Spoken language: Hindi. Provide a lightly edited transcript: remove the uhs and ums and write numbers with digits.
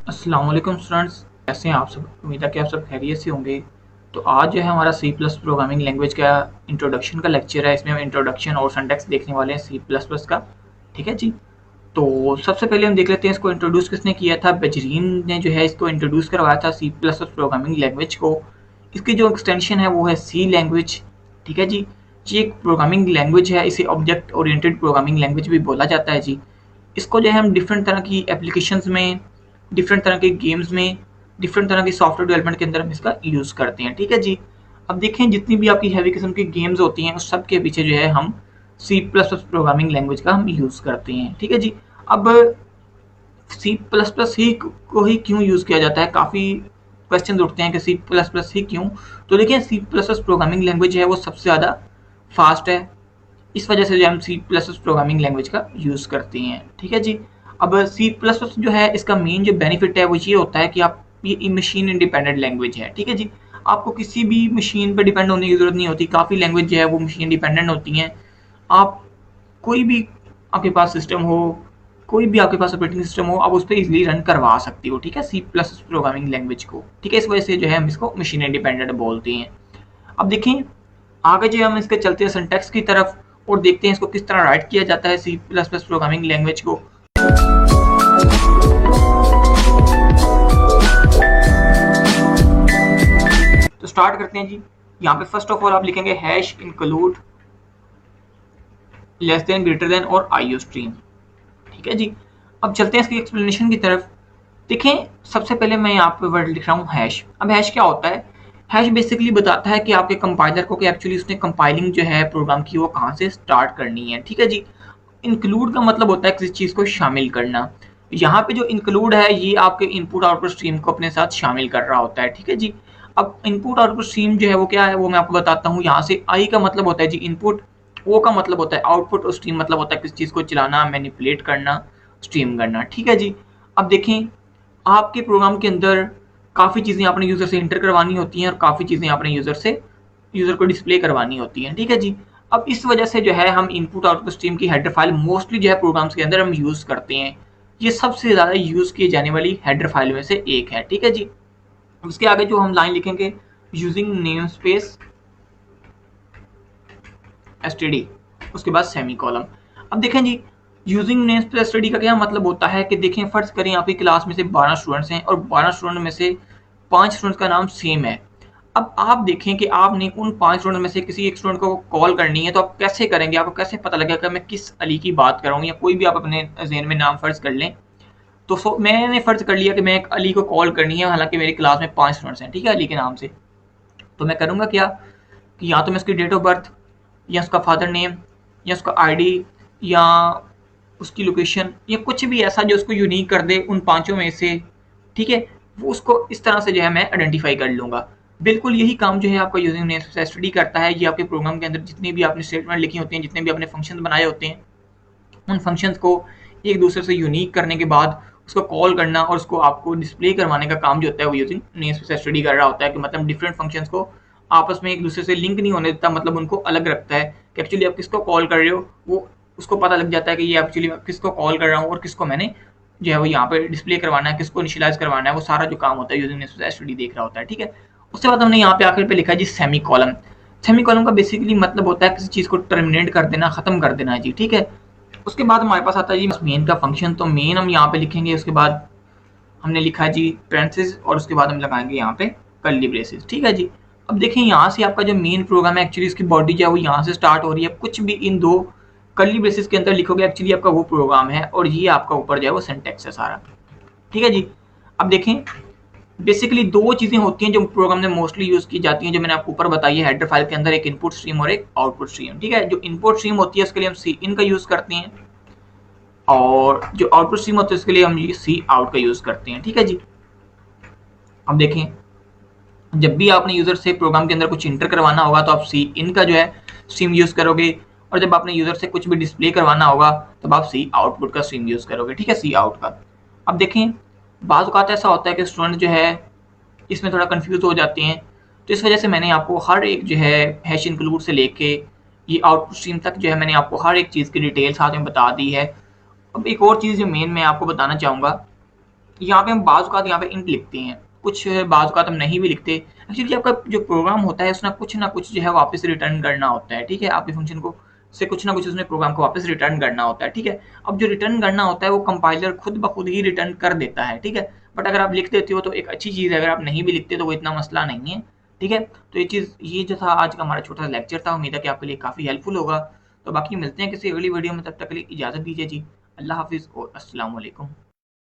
अस्सलाम वालेकुम स्टूडेंट्स, कैसे हैं आप सब। उम्मीद है कि आप सब खैरियत से होंगे। तो आज जो है हमारा सी प्लस प्रोग्रामिंग लैंग्वेज का इंट्रोडक्शन का लेक्चर है। इसमें हम इंट्रोडक्शन और सिंटैक्स देखने वाले हैं सी प्लस प्लस का। ठीक है जी। तो सबसे पहले हम देख लेते हैं इसको इंट्रोड्यूस किसने किया था। बेजरीन ने जो है इसको इंट्रोड्यूस करवाया था C plus plus programming language को। इसकी जो एक्सटेंशन है वो है सी लैंग्वेज। ठीक है जी। ये एक प्रोग्रामिंग लैंग्वेज है, इसे ऑब्जेक्ट ओरिएंटेड प्रोग्रामिंग लैंग्वेज भी बोला जाता है जी। इसको जो है हम डिफरेंट तरह की एप्लीकेशंस में, डिफरेंट तरह के गेम्स में, डिफरेंट तरह की सॉफ्टवेयर डेवलपमेंट के अंदर हम इसका यूज़ करते हैं। ठीक है जी। अब देखें जितनी भी आपकी हैवी किस्म की गेम्स होती हैं उस सब के पीछे जो है हम C plus plus programming language का हम यूज़ करते हैं। ठीक है जी। अब सी प्लस प्लस ही को ही क्यों यूज़ किया जाता है, काफ़ी क्वेश्चन उठते हैं कि सी प्लस प्लस ही क्यों। तो देखिए C plus plus programming language है वो सबसे ज़्यादा फास्ट है। इस वजह से जो हम C plus plus programming language का यूज़ करते हैं। ठीक है जी। अब सी प्लस प्लस जो है इसका मेन जो बेनिफिट है वो ये होता है कि आप ये मशीन इंडिपेंडेंट लैंग्वेज है। ठीक है जी। आपको किसी भी मशीन पर डिपेंड होने की ज़रूरत नहीं होती। काफ़ी लैंग्वेज जो है वो मशीन डिपेंडेंट होती हैं। आप कोई भी आपके पास सिस्टम हो, कोई भी आपके पास ऑपरेटिंग सिस्टम हो, आप उस पर इजिली रन करवा सकते हो। ठीक है सी प्लस प्रोग्रामिंग लैंग्वेज को। ठीक है, इस वजह से जो है हम इसको मशीन इंडिपेंडेंट बोलते हैं। अब देखें आगे जो हम इसके चलते हैं सिंटैक्स की तरफ और देखते हैं इसको किस तरह राइट किया जाता है C plus plus programming language को। तो स्टार्ट करते हैं जी। यहाँ पे फर्स्ट ऑफ ऑल आप लिखेंगे hash include less than greater than और आईओ स्ट्रीम। ठीक है जी। अब चलते हैं इसकी एक्सप्लेनेशन की तरफ। देखें सबसे पहले मैं यहाँ पे वर्ड लिख रहा हूँ हैश। अब हैश क्या होता है। हैश बेसिकली बताता है कि आपके कंपाइलर को कि एक्चुअली उसने कंपाइलिंग जो है प्रोग्राम की वो कहाँ से स्टार्ट करनी है। ठीक है जी। इंक्लूड का मतलब होता है किसी चीज़ को शामिल करना। यहाँ पे जो इंक्लूड है ये आपके इनपुट आउटपुट स्ट्रीम को अपने साथ शामिल कर रहा होता है। ठीक है जी। अब इनपुट आउटपुट स्ट्रीम जो है वो क्या है वो मैं आपको बताता हूँ। यहाँ से आई का मतलब होता है जी इनपुट, ओ का मतलब होता है आउटपुट और स्ट्रीम मतलब होता है किसी चीज़ को चलाना, मैनिपुलेट करना, स्ट्रीम करना। ठीक है जी। अब देखें आपके प्रोग्राम के अंदर काफ़ी चीज़ें आपने यूज़र से इंटर करवानी होती हैं और काफ़ी चीज़ें आपने यूज़र को डिस्प्ले करवानी होती हैं। ठीक है जी। अब इस वजह से जो है हम इनपुट आउटपुट स्ट्रीम की हेडर फाइल मोस्टली जो है प्रोग्राम्स के अंदर हम यूज़ करते हैं। ये सबसे ज़्यादा यूज़ की जाने वाली हेडर फाइल में से एक है। ठीक है जी। उसके आगे जो हम लाइन लिखेंगे यूजिंग नेम स्पेस एसटीडी, उसके बाद सेमी कॉलम। अब देखें जी यूजिंग नेम स्पेस एसटीडी का क्या मतलब होता है कि देखें फर्ज करें आपकी क्लास में से 12 स्टूडेंट्स हैं और 12 स्टूडेंट में से 5 स्टूडेंट्स का नाम सेम है। अब आप देखें कि आपने उन 5 स्टूडेंट में से किसी एक स्टूडेंट को कॉल करनी है तो आप कैसे करेंगे, आपको कैसे पता लगेगा कि मैं किस अली की बात कर रहा हूँ, या कोई भी आप अपने जहन में नाम फर्ज कर लें। तो मैंने फर्ज कर लिया कि मैं एक अली को कॉल करनी है, हालांकि मेरी क्लास में 5 स्टूडेंट्स हैं। ठीक है, अली के नाम से। तो मैं करूँगा क्या कि या तो मैं उसकी डेट ऑफ बर्थ या उसका फादर नेम या उसका आईडी या उसकी लोकेशन या कुछ भी ऐसा जो उसको यूनिक कर दे उन पांचों में से। ठीक है, वो उसको इस तरह से जो है मैं आइडेंटिफाई कर लूँगा। बिल्कुल यही काम जो है आपका यूजिंग नेम स्पेस एसटीडी करता है। ये आपके प्रोग्राम के अंदर जितनी भी आपने स्टेटमेंट लिखी होती हैं, जितने भी आपने फंक्शन बनाए होते हैं, उन फंक्शंस को एक दूसरे से यूनिक करने के बाद उसको कॉल करना और उसको आपको डिस्प्ले करवाने का काम जो होता है वो यूजिंग नेम स्पेस स्टडी कर रहा होता है। कि मतलब डिफरेंट फंक्शंस को आपस में एक दूसरे से लिंक नहीं होने देता, मतलब उनको अलग रखता है कि एक्चुअली आप किसको कॉल कर रहे हो, वो उसको पता लग जाता है कि ये एक्चुअली किसको कॉल कर रहा हूँ और किसको मैंने जो है वो यहाँ पे डिस्प्ले करवाना है, किसको इनिशियलाइज करवाना है, वो सारा जो काम होता है यूजिंग नेम स्पेस स्टडी देख रहा होता है। ठीक है, उसके बाद हमने यहाँ पे आखिर पे लिखा है G semi column. Semi column का बेसिकली मतलब होता है किसी चीज़ को टर्मिनेट कर देना, खत्म कर देना है जी। ठीक है, उसके बाद हमारे पास आता है जी मेन का फंक्शन। तो मेन हम यहाँ पे लिखेंगे, उसके बाद हमने लिखा है जी पेरेंथेसिस और उसके बाद हम लगाएंगे यहाँ पे कर्ली ब्रेसेस। ठीक है जी। अब देखें यहाँ से आपका जो मेन प्रोग्राम है एक्चुअली इसकी बॉडी जो है वो यहाँ से स्टार्ट हो रही है। कुछ भी इन दो कर्ली ब्रेसेस के अंदर लिखोगे एक्चुअली आपका वो प्रोग्राम है और ये आपका ऊपर जो है वो सिंटैक्स है सारा। ठीक है जी। अब देखें बेसिकली दो चीज़ें होती हैं जो प्रोग्राम में मोस्टली यूज़ की जाती हैं, जो मैंने आपको ऊपर बताई है हेडर फाइल के अंदर, एक इनपुट स्ट्रीम और एक आउटपुट स्ट्रीम। ठीक है, जो इनपुट स्ट्रीम होती है उसके लिए हम सी इन का यूज़ करते हैं और जो आउटपुट स्ट्रीम होता है उसके लिए हम ये सी आउट का यूज़ करते हैं। ठीक है जी। अब देखें जब भी आपने यूज़र से प्रोग्राम के अंदर कुछ इंटर करवाना होगा तो आप सी इन का जो है स्ट्रीम यूज़ करोगे, और जब आपने यूज़र से कुछ भी डिस्प्ले करवाना होगा तब आप सी आउटपुट का स्ट्रीम यूज़ करोगे। ठीक है, सी आउट का। अब देखें बाज़ औक़ात ऐसा होता है कि स्टूडेंट जो है इसमें थोड़ा कंफ्यूज हो जाते हैं, तो इस वजह से मैंने आपको हर एक जो है हैश इंक्लूड से लेके ये आउटपुट स्ट्रीम तक जो है मैंने आपको हर एक चीज़ की डिटेल साथ में बता दी है। अब एक और चीज़ जो मेन मैं आपको बताना चाहूँगा यहाँ पे हम बाज़ औक़ात यहाँ पे इंट लिखते हैं, कुछ बाज़ औक़ात हम नहीं भी लिखते। एक्चुअली आपका जो प्रोग्राम होता है उसमें कुछ ना कुछ जो है वापस रिटर्न करना होता है, ठीक है? आपके फ़ंक्शन को से कुछ ना कुछ उसने प्रोग्राम को वापस रिटर्न करना होता है, ठीक है? अब जो रिटर्न करना होता है वो कंपाइलर खुद ब खुद ही रिटर्न कर देता है, ठीक है? बट अगर आप लिख देते हो तो एक अच्छी चीज़ है, अगर आप नहीं भी लिखते तो वो इतना मसला नहीं है, ठीक है? तो ये जो था आज का हमारा छोटा-सा लेक्चर था, उम्मीद है कि आपके लिए काफ़ी हेल्पफुल होगा। तो बाकी मिलते हैं किसी अगली वीडियो में, तब तक के लिए इजाज़त दीजिए जी। अल्लाह हाफ़िज़ और अस्सलाम वालेकुम।